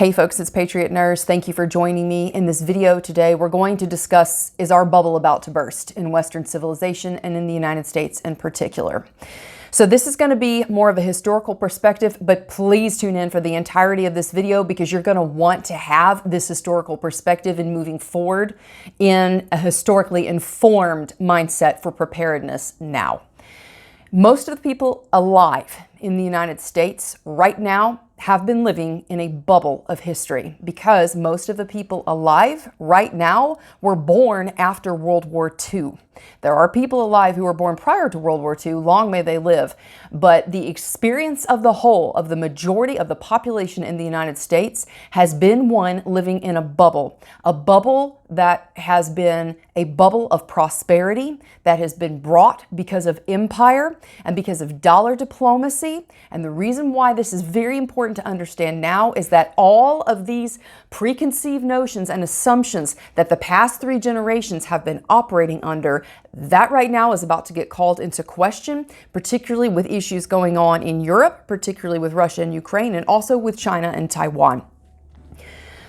Hey folks, it's Patriot Nurse. Thank you for joining me. In this video today, we're going to discuss, is our bubble about to burst in Western civilization and in the United States in particular? So this is going to be more of a historical perspective, but please tune in for the entirety of this video because you're going to want to have this historical perspective in moving forward in a historically informed mindset for preparedness now. Most of the people alive in the United States right now have been living in a bubble of history because most of the people alive right now were born after World War II. There are people alive who were born prior to World War II, long may they live, but the experience of the whole, of the majority of the population in the United States has been one living in a bubble that has been a bubble of prosperity that has been brought because of empire and because of dollar diplomacy. And the reason why this is very important to understand now is that all of these preconceived notions and assumptions that the past 3 generations have been operating under, that right now is about to get called into question, particularly with issues going on in Europe, particularly with Russia and Ukraine, and also with China and Taiwan.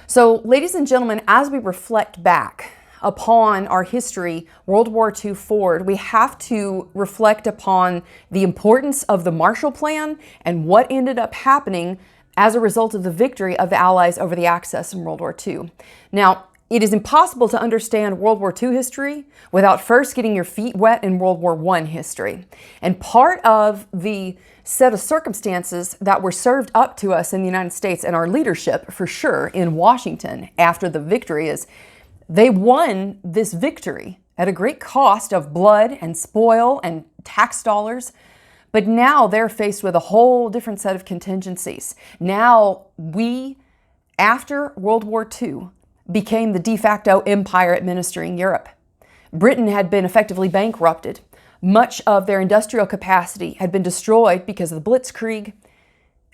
So, ladies and gentlemen, as we reflect back upon our history, World War II forward, we have to reflect upon the importance of the Marshall Plan and what ended up happening as a result of the victory of the Allies over the Axis in World War II. Now, it is impossible to understand World War II history without first getting your feet wet in World War I history. And part of the set of circumstances that were served up to us in the United States and our leadership, for sure, in Washington after the victory is they won this victory at a great cost of blood and spoil and tax dollars. But now they're faced with a whole different set of contingencies. Now we, after World War II, became the de facto empire administering Europe. Britain had been effectively bankrupted. Much of their industrial capacity had been destroyed because of the Blitzkrieg,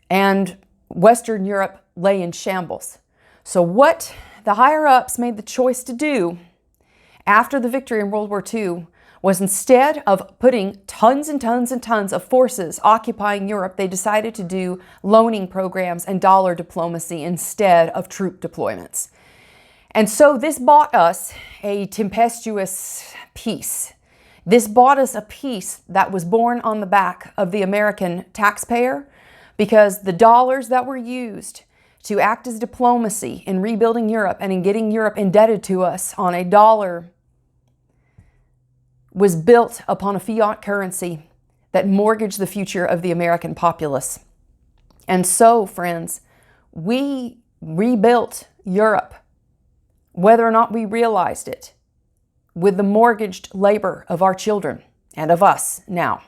and Western Europe lay in shambles. So what the higher-ups made the choice to do after the victory in World War II was, instead of putting tons and tons and tons of forces occupying Europe, they decided to do loaning programs and dollar diplomacy instead of troop deployments. And so this bought us a tempestuous peace. This bought us a peace that was born on the back of the American taxpayer, because the dollars that were used to act as diplomacy in rebuilding Europe and in getting Europe indebted to us on a dollar was built upon a fiat currency that mortgaged the future of the American populace. And so, friends, we rebuilt Europe, whether or not we realized it, with the mortgaged labor of our children and of us now.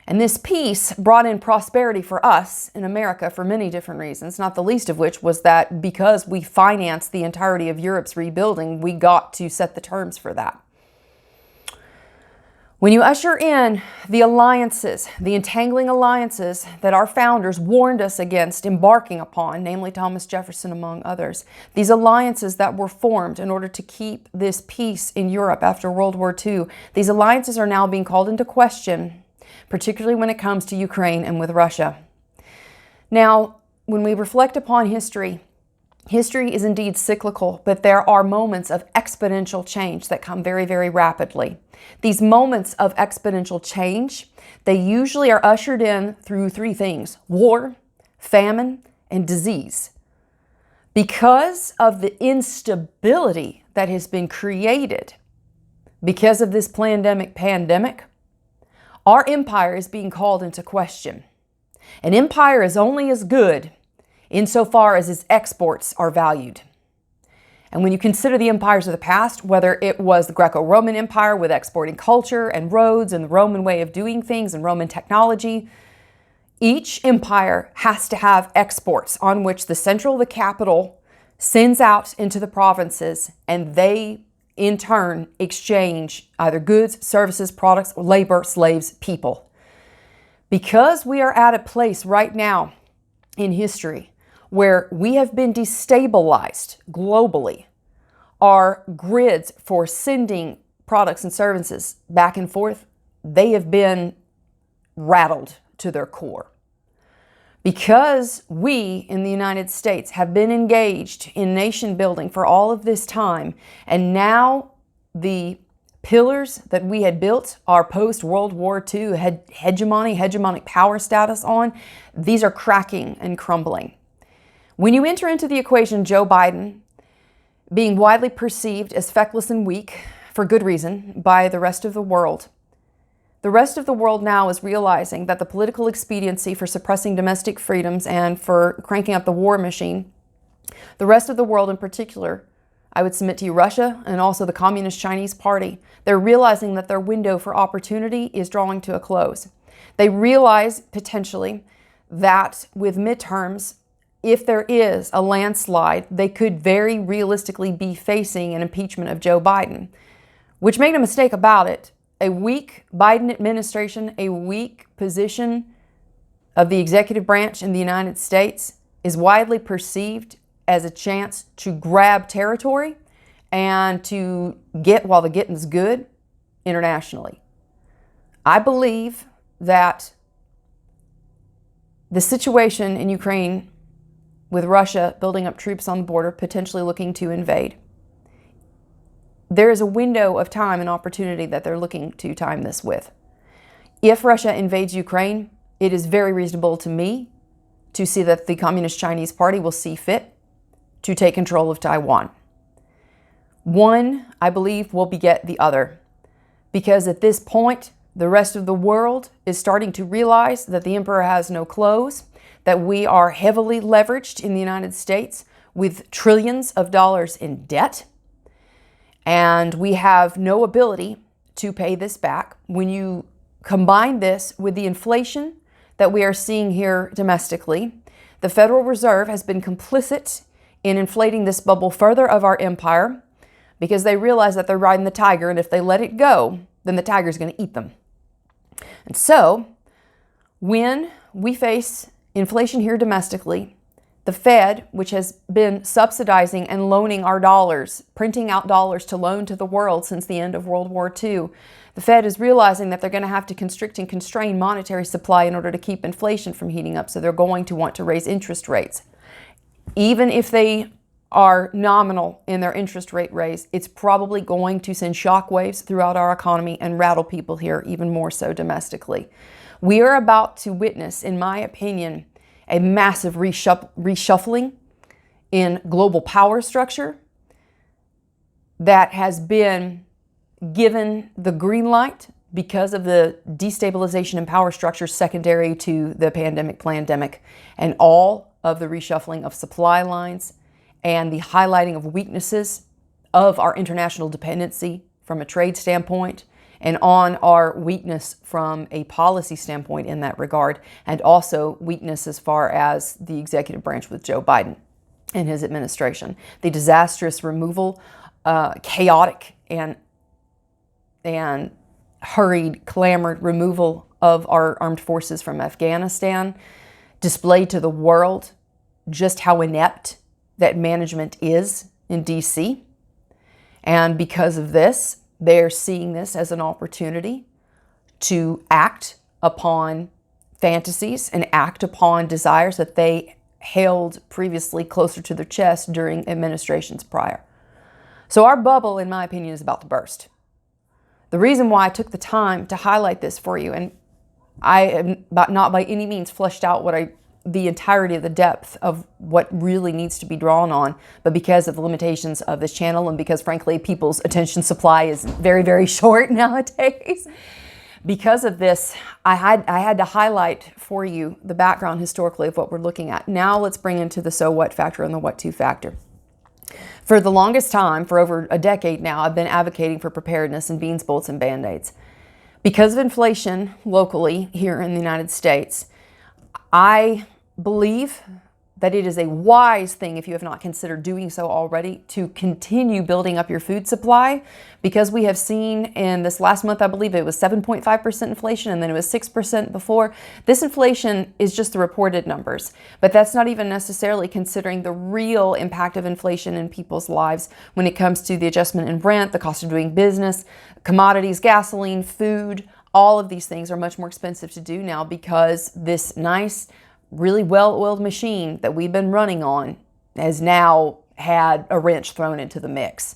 And this peace brought in prosperity for us in America for many different reasons, not the least of which was that because we financed the entirety of Europe's rebuilding, we got to set the terms for that. When you usher in the alliances, the entangling alliances that our founders warned us against embarking upon, namely Thomas Jefferson among others, these alliances that were formed in order to keep this peace in Europe after World War II, these alliances are now being called into question, particularly when it comes to Ukraine and with Russia. Now, when we reflect upon history, history is indeed cyclical, but there are moments of exponential change that come very, very rapidly. These moments of exponential change, they usually are ushered in through 3 things: war, famine, and disease. Because of the instability that has been created because of this pandemic, our empire is being called into question. An empire is only as good insofar as its exports are valued. And when you consider the empires of the past, whether it was the Greco-Roman Empire with exporting culture and roads and the Roman way of doing things and Roman technology, each empire has to have exports on which the the capital sends out into the provinces, and they in turn exchange either goods, services, products, labor, slaves, people. Because we are at a place right now in history where we have been destabilized globally, our grids for sending products and services back and forth, they have been rattled to their core. Because we in the United States have been engaged in nation building for all of this time, and now the pillars that we had built our post-World War II hegemonic power status on, these are cracking and crumbling. When you enter into the equation Joe Biden being widely perceived as feckless and weak, for good reason, by the rest of the world now is realizing that the political expediency for suppressing domestic freedoms and for cranking up the war machine, the rest of the world in particular, I would submit to you, Russia and also the Communist Chinese Party, they're realizing that their window for opportunity is drawing to a close. They realize potentially that with midterms, if there is a landslide, they could very realistically be facing an impeachment of Joe Biden, which, make no mistake about it, a weak Biden administration, a weak position of the executive branch in the United States is widely perceived as a chance to grab territory and to get while the getting's good internationally. I believe that the situation in Ukraine with Russia building up troops on the border, potentially looking to invade, there is a window of time and opportunity that they're looking to time this with. If Russia invades Ukraine, it is very reasonable to me to see that the Communist Chinese Party will see fit to take control of Taiwan. One, I believe, will beget the other, because at this point, the rest of the world is starting to realize that the emperor has no clothes, that we are heavily leveraged in the United States with trillions of dollars in debt, and we have no ability to pay this back. When you combine this with the inflation that we are seeing here domestically, the Federal Reserve has been complicit in inflating this bubble further of our empire because they realize that they're riding the tiger, and if they let it go, then the tiger's going to eat them. And so, when we face inflation here domestically, the Fed, which has been subsidizing and loaning our dollars, printing out dollars to loan to the world since the end of World War II, the Fed is realizing that they're going to have to constrict and constrain monetary supply in order to keep inflation from heating up. So they're going to want to raise interest rates. Even if they are nominal in their interest rate raise, it's probably going to send shockwaves throughout our economy and rattle people here even more so domestically. We are about to witness, in my opinion, a massive reshuffling in global power structure that has been given the green light because of the destabilization in power structure secondary to the pandemic and all of the reshuffling of supply lines and the highlighting of weaknesses of our international dependency from a trade standpoint, and on our weakness from a policy standpoint in that regard, and also weakness as far as the executive branch with Joe Biden and his administration. The disastrous removal, chaotic and hurried, clamored removal of our armed forces from Afghanistan displayed to the world just how inept that management is in DC. And because of this, they're seeing this as an opportunity to act upon fantasies and act upon desires that they held previously closer to their chest during administrations prior. So our bubble, in my opinion, is about to burst. The reason why I took the time to highlight this for you, and I am not by any means fleshed out the entirety of the depth of what really needs to be drawn on, but because of the limitations of this channel and because, frankly, people's attention supply is very, very short nowadays. Because of this, I had to highlight for you the background historically of what we're looking at. Now let's bring into the so what factor and the what to factor. For the longest time, for over a decade now, I've been advocating for preparedness and beans, bolts, and Band-Aids. Because of inflation locally here in the United States, I believe that it is a wise thing, if you have not considered doing so already, to continue building up your food supply, because we have seen in this last month, I believe it was 7.5% inflation, and then it was 6% before. This inflation is just the reported numbers, but that's not even necessarily considering the real impact of inflation in people's lives when it comes to the adjustment in rent, the cost of doing business, commodities, gasoline, food. All of these things are much more expensive to do now because this nice really well-oiled machine that we've been running on has now had a wrench thrown into the mix.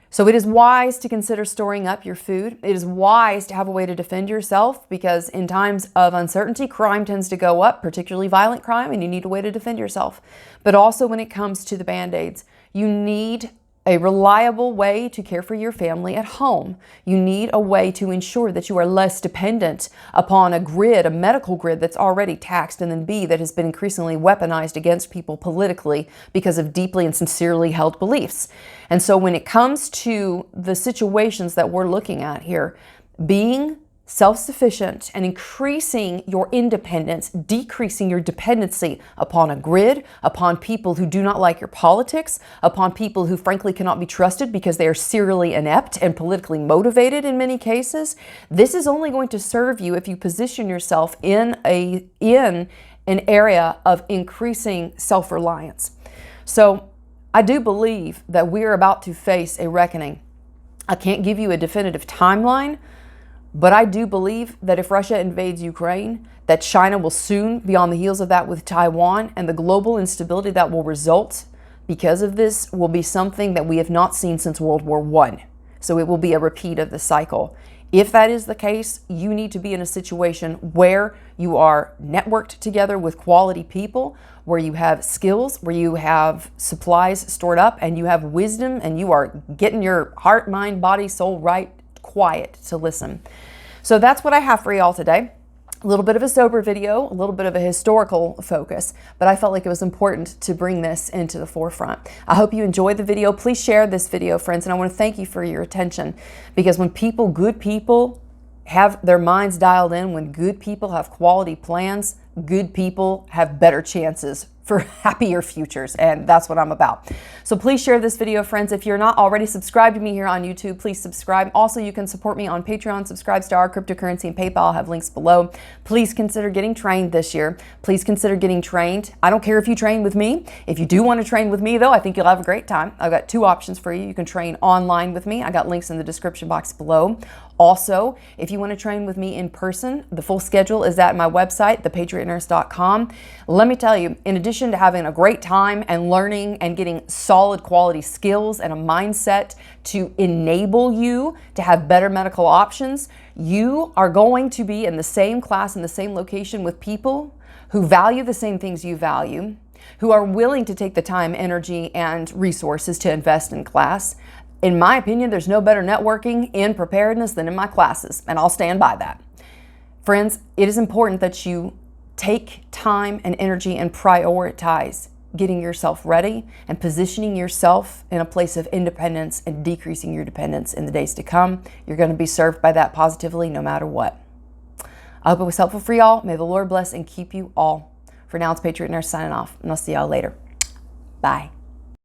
So it is wise to consider storing up your food. It is wise to have a way to defend yourself, because in times of uncertainty, crime tends to go up, particularly violent crime, and you need a way to defend yourself. But also when it comes to the Band-Aids, you need a reliable way to care for your family at home. You need a way to ensure that you are less dependent upon a grid, a medical grid that's already taxed, and then B, that has been increasingly weaponized against people politically because of deeply and sincerely held beliefs. And so when it comes to the situations that we're looking at here, being self-sufficient and increasing your independence, decreasing your dependency upon a grid, upon people who do not like your politics, upon people who frankly cannot be trusted because they are serially inept and politically motivated in many cases. This is only going to serve you if you position yourself in an area of increasing self-reliance. So I do believe that we are about to face a reckoning. I can't give you a definitive timeline, but I do believe that if Russia invades Ukraine, that China will soon be on the heels of that with Taiwan, and the global instability that will result because of this will be something that we have not seen since World War I. So it will be a repeat of the cycle. If that is the case, you need to be in a situation where you are networked together with quality people, where you have skills, where you have supplies stored up, and you have wisdom, and you are getting your heart, mind, body, soul right, quiet to listen. So that's what I have for y'all today. A little bit of a sober video, a little bit of a historical focus, but I felt like it was important to bring this into the forefront. I hope you enjoyed the video. Please share this video, friends, and I want to thank you for your attention, because when people, good people, have their minds dialed in, when good people have quality plans, good people have better chances for happier futures, and that's what I'm about. So please share this video, friends. If you're not already subscribed to me here on YouTube, please subscribe. Also, you can support me on Patreon, Subscribestar, Cryptocurrency, and PayPal. I'll have links below. Please consider getting trained this year. Please consider getting trained. I don't care if you train with me. If you do want to train with me, though, I think you'll have a great time. I've got two options for you. You can train online with me. I got links in the description box below. Also, if you want to train with me in person, the full schedule is at my website, ThePatriotNurse.com. Let me tell you, in addition to having a great time and learning and getting solid quality skills and a mindset to enable you to have better medical options, you are going to be in the same class, in the same location with people who value the same things you value, who are willing to take the time, energy, and resources to invest in class. In my opinion, there's no better networking in preparedness than in my classes, and I'll stand by that. Friends, it is important that you take time and energy and prioritize getting yourself ready and positioning yourself in a place of independence and decreasing your dependence in the days to come. You're going to be served by that positively no matter what. I hope it was helpful for y'all. May the Lord bless and keep you all. For now, it's Patriot Nurse signing off, and I'll see y'all later. Bye.